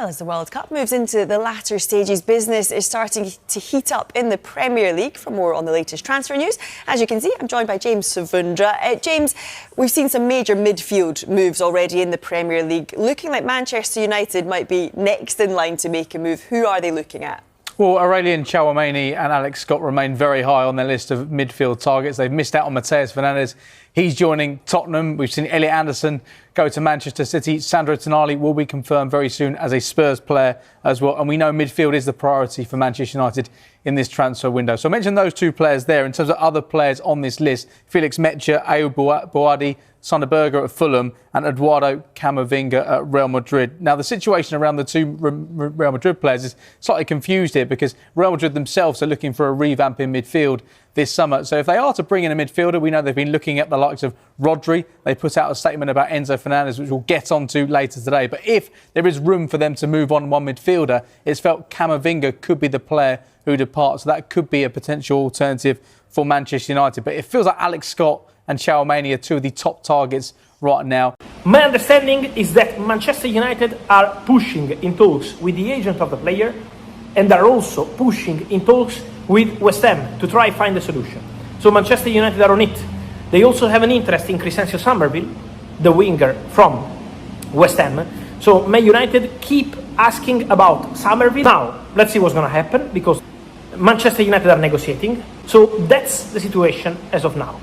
Well, as the World Cup moves into the latter stages, business is starting to heat up in the Premier League. For more on the latest transfer news, as you can see, I'm joined by James Savundra. James, we've seen some major midfield moves already in the Premier League. Looking like Manchester United might be next in line to make a move. Who are they looking at? Well, Aurelien Tchouameni and Alex Scott remain very high on their list of midfield targets. They've missed out on Matheus Fernandes. He's joining Tottenham. We've seen Elliot Anderson go to Manchester City. Sandro Tonali will be confirmed very soon as a Spurs player as well. And we know midfield is the priority for Manchester United in this transfer window. So I mentioned those two players there. In terms of other players on this list, Felix Metscher, Ayoub Boadi, Sander Berge at Fulham and Eduardo Camavinga at Real Madrid. Now, the situation around the two Real Madrid players is slightly confused here because Real Madrid themselves are looking for a revamp in midfield this summer. So if they are to bring in a midfielder, we know they've been looking at the likes of Rodri. They put out a statement about Enzo Fernandez, which we'll get onto later today. But if there is room for them to move on one midfielder, it's felt Camavinga could be the player who departs. So that could be a potential alternative for Manchester United. But it feels like Alex Scott and Tchouameni are two of the top targets right now. My understanding is that Manchester United are pushing in talks with the agent of the player and are also pushing in talks with West Ham to try find a solution. So Manchester United are on it. They also have an interest in Crescencio Somerville, the winger from West Ham. So Man United keep asking about Somerville. Now, let's see what's going to happen because Manchester United are negotiating. So that's the situation as of now.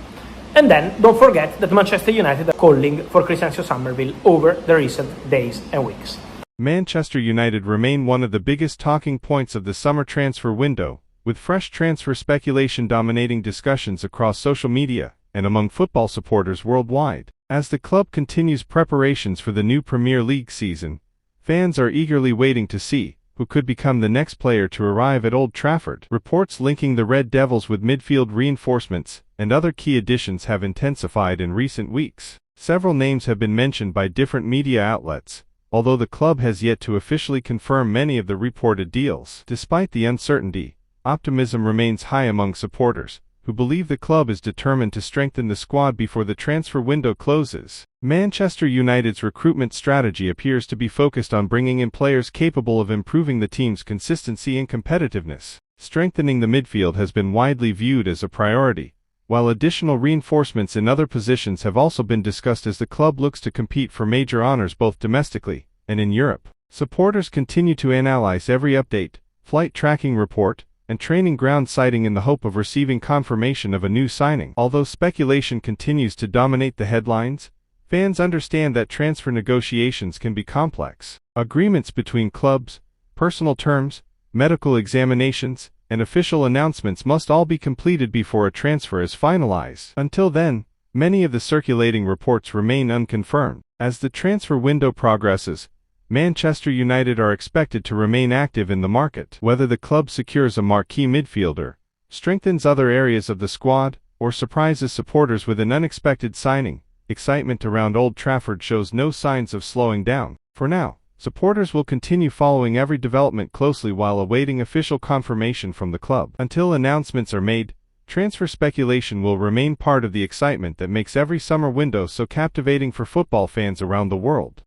And then don't forget that Manchester United are calling for Crescencio Somerville over the recent days and weeks. Manchester United remain one of the biggest talking points of the summer transfer window, with fresh transfer speculation dominating discussions across social media and among football supporters worldwide. As the club continues preparations for the new Premier League season, fans are eagerly waiting to see who could become the next player to arrive at Old Trafford. Reports linking the Red Devils with midfield reinforcements and other key additions have intensified in recent weeks. Several names have been mentioned by different media outlets, although the club has yet to officially confirm many of the reported deals. Despite the uncertainty, optimism remains high among supporters, who believe the club is determined to strengthen the squad before the transfer window closes. Manchester United's recruitment strategy appears to be focused on bringing in players capable of improving the team's consistency and competitiveness. Strengthening the midfield has been widely viewed as a priority, while additional reinforcements in other positions have also been discussed as the club looks to compete for major honors both domestically and in Europe. Supporters continue to analyze every update, flight tracking report, and training ground sighting in the hope of receiving confirmation of a new signing. Although speculation continues to dominate the headlines, fans understand that transfer negotiations can be complex. Agreements between clubs, personal terms, medical examinations, and official announcements must all be completed before a transfer is finalized. Until then, many of the circulating reports remain unconfirmed. As the transfer window progresses, Manchester United are expected to remain active in the market. Whether the club secures a marquee midfielder, strengthens other areas of the squad, or surprises supporters with an unexpected signing, excitement around Old Trafford shows no signs of slowing down. For now, supporters will continue following every development closely while awaiting official confirmation from the club. Until announcements are made, transfer speculation will remain part of the excitement that makes every summer window so captivating for football fans around the world.